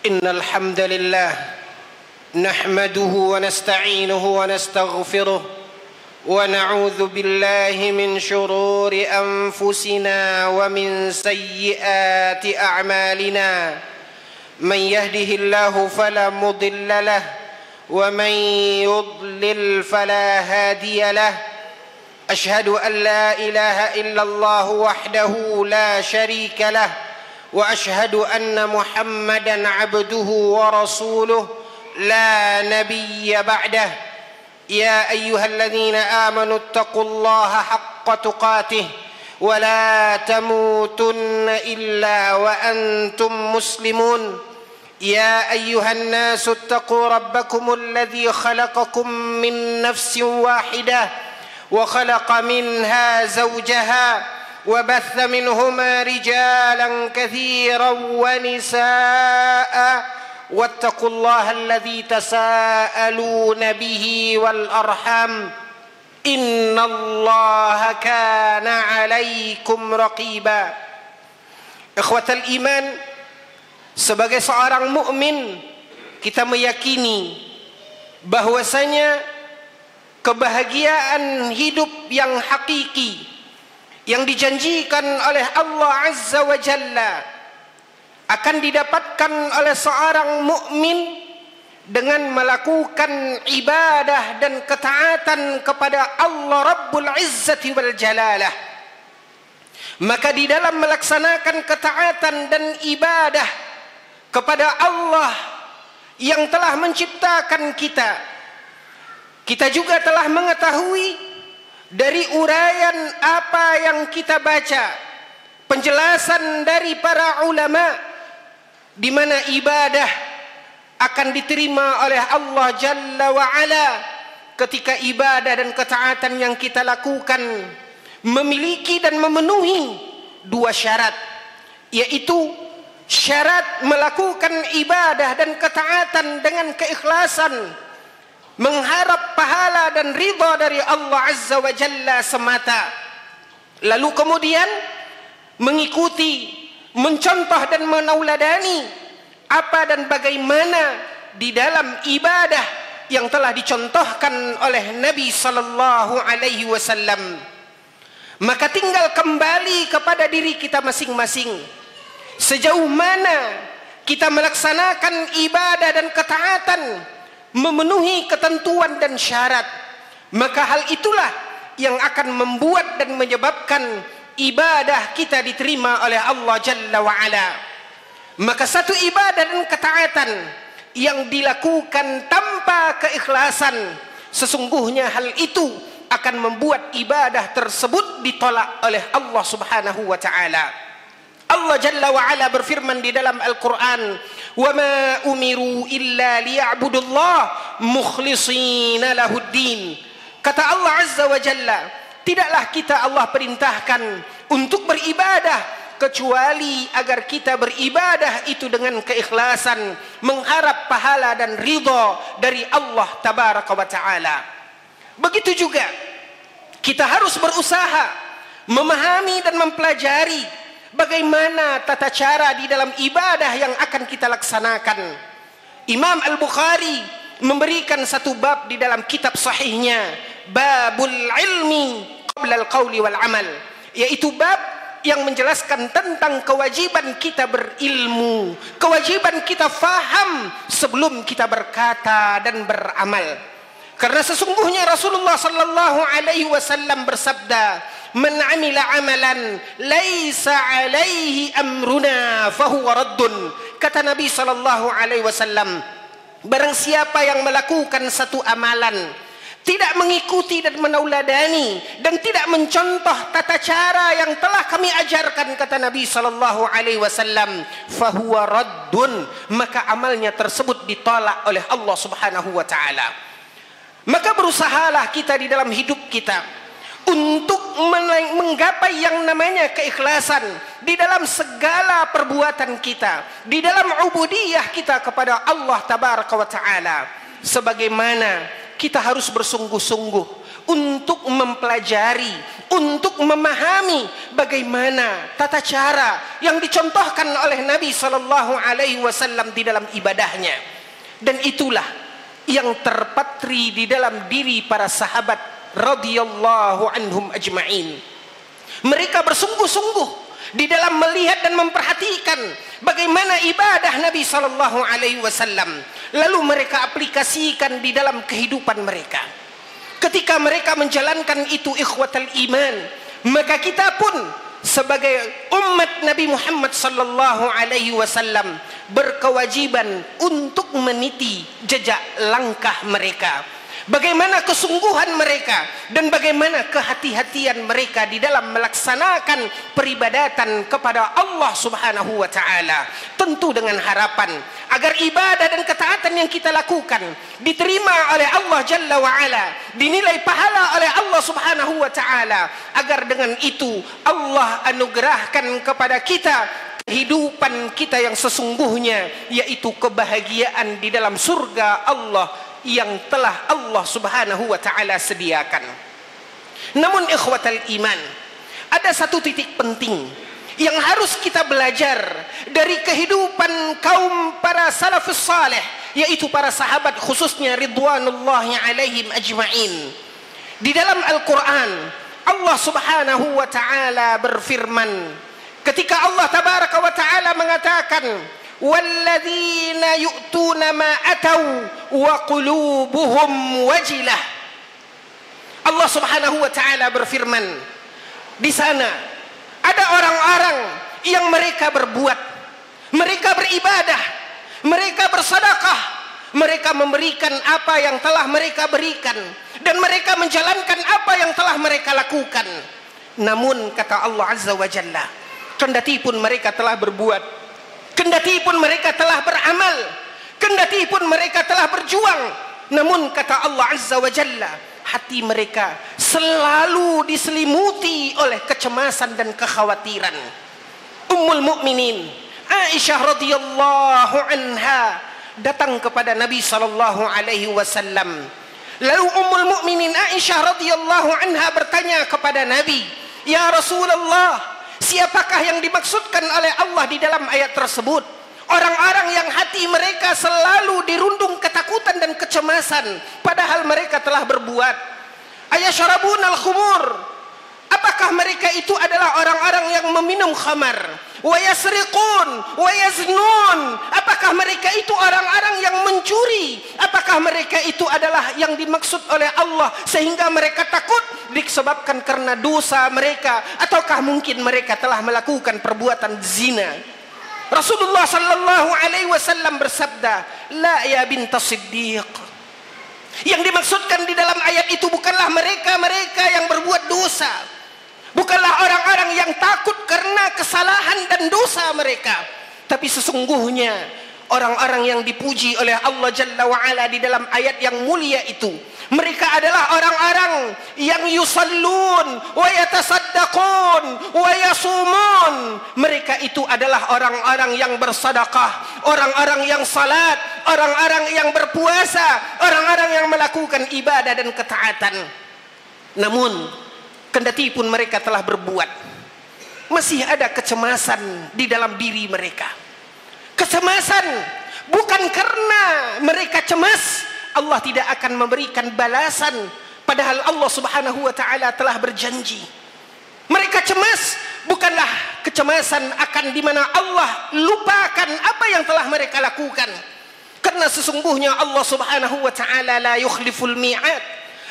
إن الحمد لله نحمده ونستعينه ونستغفره ونعوذ بالله من شرور أنفسنا ومن سيئات أعمالنا من يهده الله فلا مضل له ومن يضلل فلا هادي له أشهد أن لا إله إلا الله وحده لا شريك له وأشهد أن محمدا عبده ورسوله لا نبي بعده يا أيها الذين آمنوا اتقوا الله حق تقاته ولا تموتن إلا وأنتم مسلمون يا أيها الناس اتقوا ربكم الذي خلقكم من نفس واحدة وخلق منها زوجها وبث منهما رجالا كثيرا ونساء واتقوا الله الذي تساءلون به والأرحام إن الله كان عليكم رقيبا. Ikhwatal iman, sebagai seorang mukmin kita meyakini bahwasanya kebahagiaan hidup yang hakiki yang dijanjikan oleh Allah Azza wa Jalla akan didapatkan oleh seorang mukmin dengan melakukan ibadah dan ketaatan kepada Allah Rabbul Izzati wal Jalalah. Maka di dalam melaksanakan ketaatan dan ibadah kepada Allah yang telah menciptakan kita, kita juga telah mengetahui dari uraian apa yang kita baca, penjelasan dari para ulama, di mana ibadah akan diterima oleh Allah Jalla wa Ala ketika ibadah dan ketaatan yang kita lakukan memiliki dan memenuhi dua syarat, yaitu syarat melakukan ibadah dan ketaatan dengan keikhlasan, mengharap pahala dan ridha dari Allah Azza wa Jalla semata. Lalu kemudian mengikuti, mencontoh dan menauladani apa dan bagaimana di dalam ibadah yang telah dicontohkan oleh Nabi sallallahu alaihi wasallam. Maka tinggal kembali kepada diri kita masing-masing, sejauh mana kita melaksanakan ibadah dan ketaatan memenuhi ketentuan dan syarat. Maka hal itulah yang akan membuat dan menyebabkan ibadah kita diterima oleh Allah Jalla wa Ala. Maka satu ibadah dan ketaatan yang dilakukan tanpa keikhlasan, sesungguhnya hal itu akan membuat ibadah tersebut ditolak oleh Allah Subhanahu wa taala. Allah Jalla wa Ala berfirman di dalam Al-Quran, وَمَا أُمِرُوا إِلَّا لِيَعْبُدُوا اللَّهَ مُخْلِصِينَ لَهُ الدِّينَ. Kata Allah Azza wa Jalla, tidaklah kita Allah perintahkan untuk beribadah kecuali agar kita beribadah itu dengan keikhlasan, mengharap pahala dan ridha dari Allah Tabaraka wa Ta'ala. Begitu juga kita harus berusaha memahami dan mempelajari bagaimana tata cara di dalam ibadah yang akan kita laksanakan. Imam Al-Bukhari memberikan satu bab di dalam kitab sahihnya, Babul Ilmi Qabla Al-Qawli Wal Amal, yaitu bab yang menjelaskan tentang kewajiban kita berilmu, kewajiban kita faham sebelum kita berkata dan beramal. Karena sesungguhnya Rasulullah sallallahu alaihi wasallam bersabda, "Man 'amila 'amalan laisa 'alaihi amruna fahuwa raddun." Kata Nabi sallallahu alaihi wasallam, barang siapa yang melakukan satu amalan tidak mengikuti dan menauladani dan tidak mencontoh tata cara yang telah kami ajarkan, kata Nabi sallallahu alaihi wasallam, fahuwa raddun, maka amalnya tersebut ditolak oleh Allah Subhanahu wa taala. Maka berusahalah kita di dalam hidup kita untuk menggapai yang namanya keikhlasan di dalam segala perbuatan kita, di dalam ubudiyah kita kepada Allah Tabaraka wa Ta'ala. Sebagaimana kita harus bersungguh-sungguh untuk mempelajari, untuk memahami bagaimana tata cara yang dicontohkan oleh Nabi Shallallahu Alaihi Wasallam di dalam ibadahnya. Dan itulah yang terpatri di dalam diri para sahabat radhiyallahu anhum ajma'in. Mereka bersungguh-sungguh di dalam melihat dan memperhatikan bagaimana ibadah Nabi Shallallahu Alaihi Wasallam, lalu mereka aplikasikan di dalam kehidupan mereka. Ketika mereka menjalankan itu, ikhwatal iman, maka kita pun sebagai umat Nabi Muhammad Sallallahu Alaihi Wasallam berkewajiban untuk meniti jejak langkah mereka. Bagaimana kesungguhan mereka dan bagaimana kehati-hatian mereka di dalam melaksanakan peribadatan kepada Allah Subhanahu wa taala. Tentu dengan harapan agar ibadah dan ketaatan yang kita lakukan diterima oleh Allah Jalla wa Ala, dinilai pahala oleh Allah Subhanahu wa taala, agar dengan itu Allah anugerahkan kepada kita kehidupan kita yang sesungguhnya, yaitu kebahagiaan di dalam surga Allah yang telah Allah Subhanahu wa taala sediakan. Namun ikhwatal iman, ada satu titik penting yang harus kita belajar dari kehidupan kaum para salafus saleh, yaitu para sahabat khususnya ridwanullahi alaihim ajma'in. Di dalam Al-Qur'an Allah Subhanahu wa taala berfirman, ketika Allah tabaraka wa taala mengatakan walladzina yu'tuna ma atau wa qulubuhum wajilah. Allah Subhanahu wa taala berfirman, di sana ada orang-orang yang mereka berbuat, mereka beribadah, mereka bersedekah, mereka memberikan apa yang telah mereka berikan, dan mereka menjalankan apa yang telah mereka lakukan. Namun kata Allah Azza wa Jalla, kendati pun mereka telah berbuat, kendati pun mereka telah beramal, kendati pun mereka telah berjuang, namun kata Allah Azza wa Jalla, hati mereka selalu diselimuti oleh kecemasan dan kekhawatiran. Ummul Mukminin Aisyah radhiyallahu anha datang kepada Nabi sallallahu alaihi wasallam. Lalu Ummul Mukminin Aisyah radhiyallahu anha bertanya kepada Nabi, "Ya Rasulullah, siapakah yang dimaksudkan oleh Allah di dalam ayat tersebut? Orang-orang yang hati mereka selalu dirundung ketakutan dan kecemasan, padahal mereka telah berbuat. Ayasharabunal khumur, apakah mereka itu adalah orang-orang yang meminum khamar? Wa yasriqun wa yaznun, apakah mereka itu orang-orang yang mencuri? Apakah mereka itu adalah yang dimaksud oleh Allah sehingga mereka takut disebabkan karena dosa mereka, ataukah mungkin mereka telah melakukan perbuatan zina?" Rasulullah sallallahu alaihi wasallam bersabda, "La ya bintas Siddiq." Yang dimaksudkan di dalam ayat itu bukanlah mereka-mereka yang berbuat dosa, bukanlah orang-orang yang takut karena kesalahan dan dosa mereka, tapi sesungguhnya orang-orang yang dipuji oleh Allah Jalla wa Ala di dalam ayat yang mulia itu, mereka adalah orang-orang yang yusallun wa yatasaddaqun wa yasumun. Mereka itu adalah orang-orang yang bersedekah, orang-orang yang salat, orang-orang yang berpuasa, orang-orang yang melakukan ibadah dan ketaatan. Namun kendati pun mereka telah berbuat, masih ada kecemasan di dalam diri mereka. Kecemasan bukan karena mereka cemas Allah tidak akan memberikan balasan, padahal Allah Subhanahu wa taala telah berjanji. Mereka cemas bukanlah kecemasan akan di mana Allah lupakan apa yang telah mereka lakukan, karena sesungguhnya Allah Subhanahu wa taala la yukhliful mi'ad.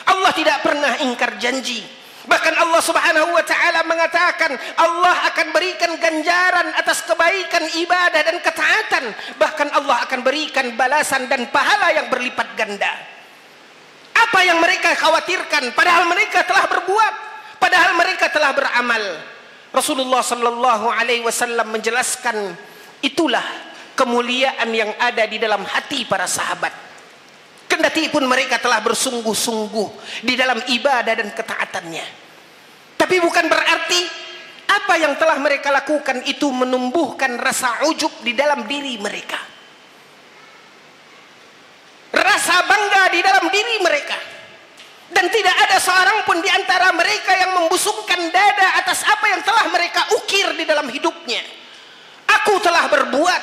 Allah tidak pernah ingkar janji. Bahkan Allah Subhanahu wa taala mengatakan Allah akan berikan ganjaran atas kebaikan ibadah dan ketaatan. Bahkan Allah akan berikan balasan dan pahala yang berlipat ganda. Apa yang mereka khawatirkan padahal mereka telah berbuat, padahal mereka telah beramal. Rasulullah sallallahu alaihi wasallam menjelaskan, itulah kemuliaan yang ada di dalam hati para sahabat. Kendati pun mereka telah bersungguh-sungguh di dalam ibadah dan ketaatannya, tapi bukan berarti apa yang telah mereka lakukan itu menumbuhkan rasa ujub di dalam diri mereka, rasa bangga di dalam diri mereka. Dan Dan tidak ada seorang pun di antara mereka yang membusungkan dada atas apa yang telah mereka ukir di dalam hidupnya. Aku telah berbuat,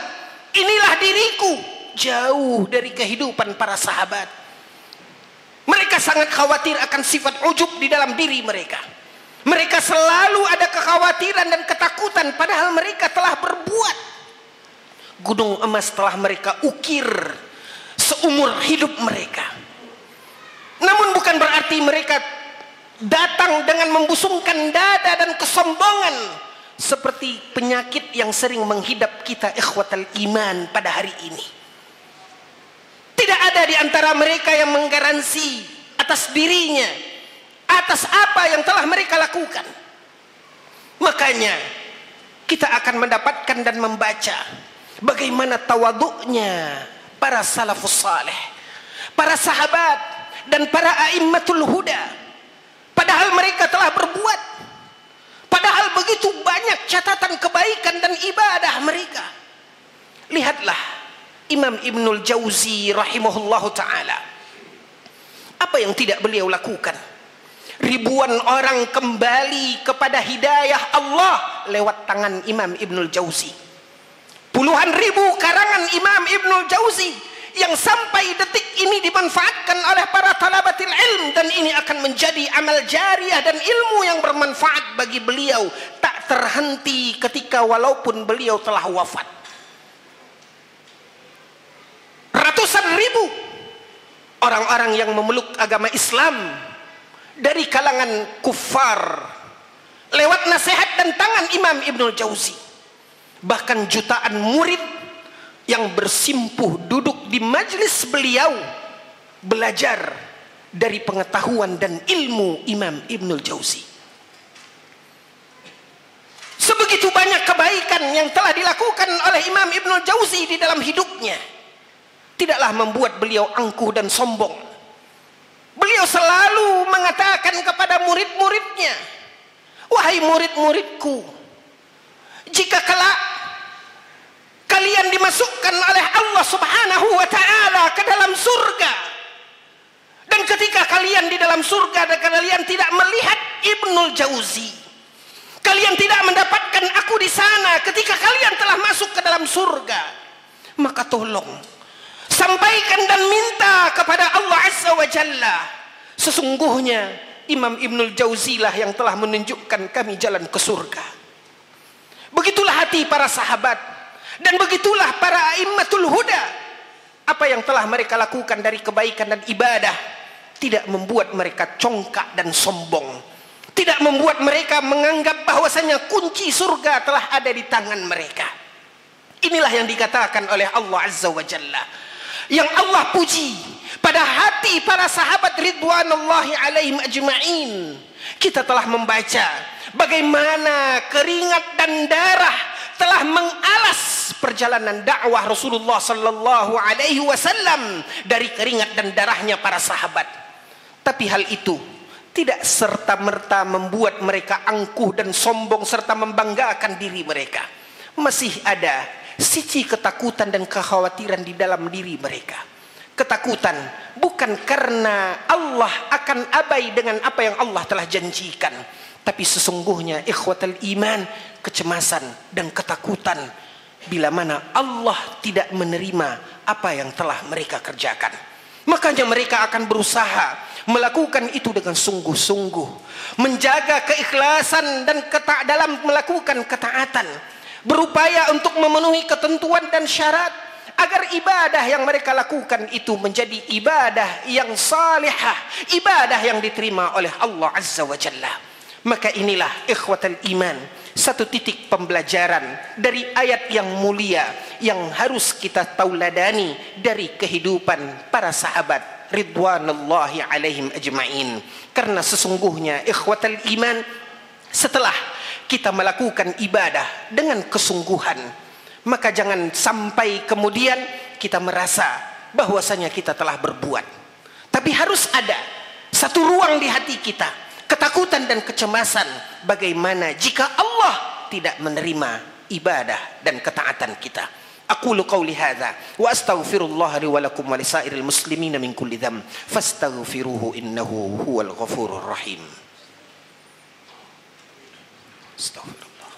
inilah diriku. Jauh dari kehidupan para sahabat. Mereka sangat khawatir akan sifat ujub di dalam diri mereka. Mereka selalu ada kekhawatiran dan ketakutan, padahal mereka telah berbuat. Gunung emas telah mereka ukir seumur hidup mereka. Namun bukan berarti mereka datang dengan membusungkan dada dan kesombongan seperti penyakit yang sering menghidap kita ikhwatal iman pada hari ini. Tidak ada di antara mereka yang menggaransi atas dirinya, atas apa yang telah mereka lakukan. Makanya kita akan mendapatkan dan membaca bagaimana tawaduknya para salafus saleh, para sahabat dan para a'immatul huda. Padahal mereka telah berbuat, padahal begitu banyak catatan kebaikan dan ibadah mereka. Lihatlah Imam Ibnul Jauzi rahimahullahu ta'ala, apa yang tidak beliau lakukan. Ribuan orang kembali kepada hidayah Allah lewat tangan Imam Ibnul Jauzi. Puluhan ribu karangan Imam Ibnul Jauzi yang sampai detik ini dimanfaatkan oleh para talabatil ilm, dan ini akan menjadi amal jariah dan ilmu yang bermanfaat bagi beliau tak terhenti ketika walaupun beliau telah wafat. Ratusan ribu orang-orang yang memeluk agama Islam dari kalangan kuffar lewat nasihat dan tangan Imam Ibnul Jauzi. Bahkan jutaan murid yang bersimpuh duduk di majlis beliau belajar dari pengetahuan dan ilmu Imam Ibnul Jauzi. Sebegitu banyak kebaikan yang telah dilakukan oleh Imam Ibnul Jauzi di dalam hidupnya, tidaklah membuat beliau angkuh dan sombong. Beliau selalu mengatakan kepada murid-muridnya, wahai murid-muridku, jika kelak kalian dimasukkan oleh Allah subhanahu wa ta'ala ke dalam surga, dan ketika kalian di dalam surga dan kalian tidak melihat Ibnul Jauzi, kalian tidak mendapatkan aku di sana ketika kalian telah masuk ke dalam surga, maka tolong sampaikan dan minta kepada Allah azza wa jalla, sesungguhnya Imam Ibnul Jauzi lah yang telah menunjukkan kami jalan ke surga. Begitulah hati para sahabat, dan begitulah para a'immatul huda. Apa yang telah mereka lakukan dari kebaikan dan ibadah tidak membuat mereka congkak dan sombong, tidak membuat mereka menganggap bahwasanya kunci surga telah ada di tangan mereka. Inilah yang dikatakan oleh Allah azza wa jalla, yang Allah puji pada hati para sahabat ridwanullahi alaihim ajma'in. Kita telah membaca bagaimana keringat dan darah telah mengalas perjalanan dakwah Rasulullah sallallahu alaihi wasallam dari keringat dan darahnya para sahabat. Tapi hal itu tidak serta-merta membuat mereka angkuh dan sombong serta membanggakan diri mereka. Masih ada sisi ketakutan dan kekhawatiran di dalam diri mereka. Ketakutan bukan karena Allah akan abai dengan apa yang Allah telah janjikan, tapi sesungguhnya ikhwatal iman, kecemasan dan ketakutan bila mana Allah tidak menerima apa yang telah mereka kerjakan. Makanya mereka akan berusaha melakukan itu dengan sungguh-sungguh, menjaga keikhlasan dan dalam melakukan ketaatan, berupaya untuk memenuhi ketentuan dan syarat agar ibadah yang mereka lakukan itu menjadi ibadah yang salihah, ibadah yang diterima oleh Allah azza wa jalla. Maka inilah ikhwatal iman, satu titik pembelajaran dari ayat yang mulia yang harus kita tauladani dari kehidupan para sahabat ridwanullahi alaihim ajma'in. Karena sesungguhnya ikhwatal iman, setelah kita melakukan ibadah dengan kesungguhan, maka jangan sampai kemudian kita merasa bahwasanya kita telah berbuat. Tapi harus ada satu ruang di hati kita, ketakutan dan kecemasan, bagaimana jika Allah tidak menerima ibadah dan ketaatan kita. Aqulu qawli hadza wa astaghfirullah li wa lakum wa lisairil muslimina min kulli dhanb fastaghfiruhu innahu huwal ghafurur rahim. Astaghfirullah.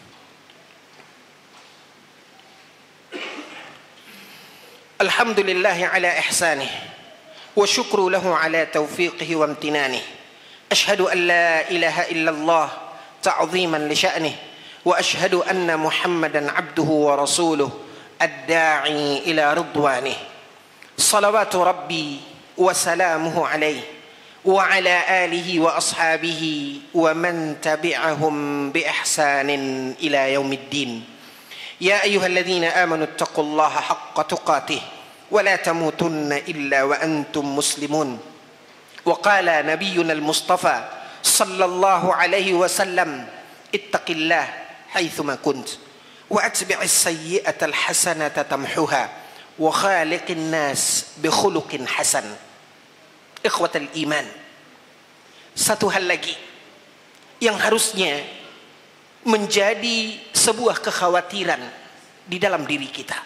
Alhamdulillahi ala ihsanih wa syukru lahu ala taufiqihi wa amtinanih. Ashhadu an la ilaha illallah ta'ziman li sya'nih wa ashhadu anna Muhammadan abduhu wa rasuluh ad-da'i ila ridwanih. Salawatu rabbi wa salamuhu alaihi wa ala alihi wa ashabihi wa man tabi'ahum bi ihsanin ila yaumiddin. Ya ayyuhalladzina amanu taqullaha haqqa tuqatih wa la tamutunna illa wa antum muslimun. Wa qala nabiyyuna al-mustafa sallallahu alaihi wasallam ittaqillah haitsuma kunt wa atbi'is sayyi'ata al-hasanata tamhuha wa khaliqin nas bi khuluqin hasan. Ikhwatal iman, satu hal lagi yang harusnya menjadi sebuah kekhawatiran di dalam diri kita,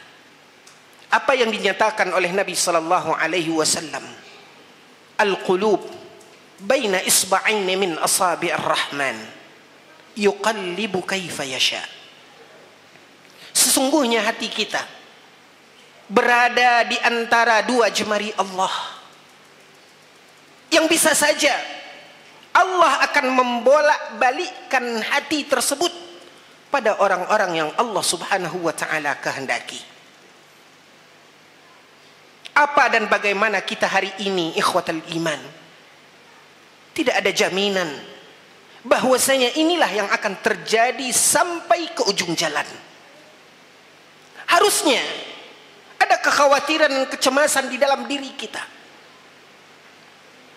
apa yang dinyatakan oleh Nabi sallallahu alaihi wasallam, al-qulub baina isba'aini min asabi'ir rahman yuqallibu kaifa yasha. Sesungguhnya hati kita berada di antara dua jemari Allah, yang bisa saja Allah akan membolak-balikkan hati tersebut pada orang-orang yang Allah subhanahu wa ta'ala kehendaki. Apa dan bagaimana kita hari ini, ikhwatal iman? Tidak ada jaminan bahwasanya inilah yang akan terjadi sampai ke ujung jalan. Harusnya ada kekhawatiran dan kecemasan di dalam diri kita.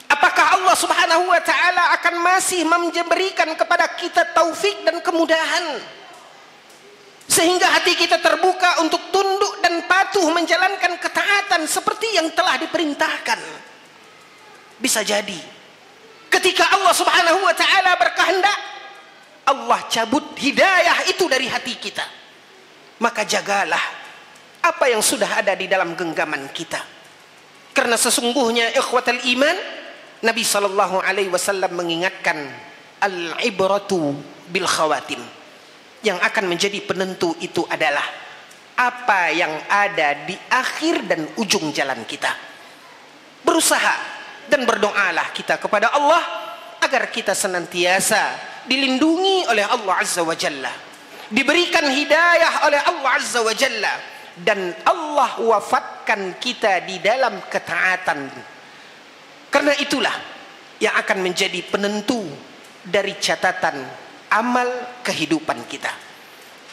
Apakah Allah subhanahu wa ta'ala akan masih memberikan kepada kita taufik dan kemudahan sehingga hati kita terbuka untuk tunduk dan patuh menjalankan ketaatan seperti yang telah diperintahkan? Bisa jadi ketika Allah subhanahu wa ta'ala berkehendak, Allah cabut hidayah itu dari hati kita. Maka jagalah apa yang sudah ada di dalam genggaman kita, karena sesungguhnya ikhwatal iman, Nabi sallallahu alaihi wasallam mengingatkan al-ibratu bil khawatim. Yang akan menjadi penentu itu adalah apa yang ada di akhir dan ujung jalan kita. Berusaha dan berdoalah kita kepada Allah agar kita senantiasa dilindungi oleh Allah azza wa jalla, diberikan hidayah oleh Allah azza wa jalla, dan Allah wafatkan kita di dalam ketaatan. Karena itulah yang akan menjadi penentu dari catatan amal kehidupan kita.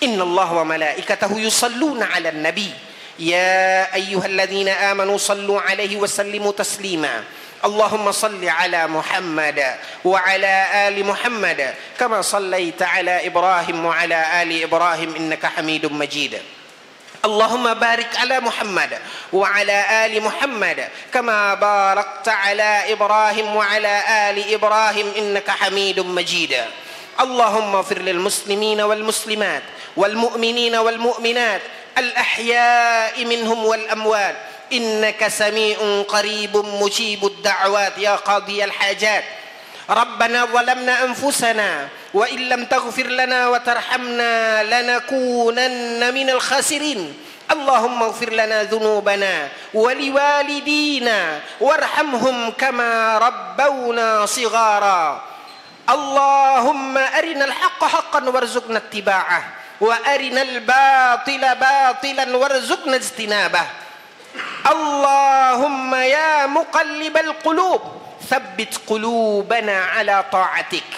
Innallaha wa malaikatahu yusalluna 'alan nabi ya ayyuhalladzina amanu sallu 'alaihi wa sallimu taslima. Allahumma salli 'ala Muhammad wa 'ala ali Muhammad kama sallaita 'ala Ibrahim wa 'ala ali Ibrahim innaka Hamidum Majid. Allahumma barik ala Muhammad wa ala ali Muhammad kama barakta ala Ibrahim wa ala ali Ibrahim innaka Hamidum Majid. Allahumma ighfir lil muslimina wal muslimat wal mu'minina wal mu'minat al ahya'i minhum wal amwat innaka sami'un qaribun mujibud da'wat ya qadiyal hajat. Rabbana zalamna anfusana wa illam taghfir lana wa tarhamna lanakunanna minal khasirin. Allahumma ighfir lana dhunubana wa liwalidina warhamhum kama rabbawna shighara. Allahumma arinal haqqa haqqan warzuqna ittiba'ah wa arinal batila batilan warzuqna ijtinabah. Allahumma ya muqallibal qulub ثبت قلوبنا على طاعتك.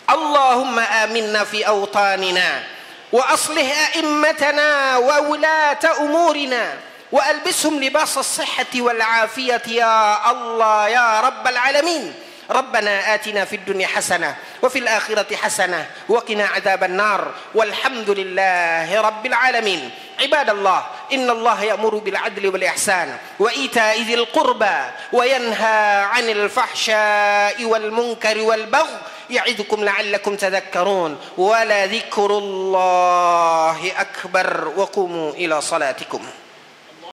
اللهم آمنا في أوطاننا وأصلح أئمتنا وولاة أمورنا وألبسهم لباس الصحة والعافية يا الله يا رب العالمين. ربنا آتنا في الدنيا حسنة وفي الآخرة حسنة وقنا عذاب النار والحمد لله رب العالمين. عباد الله إن الله يأمر بالعدل والإحسان وإيتاء ذي القربى وينهى عن الفحشاء والمنكر والبغي ya'idukum la'allakum tadhakkarun. Wa la dzikrullahi akbar wa qumu ila salatikum.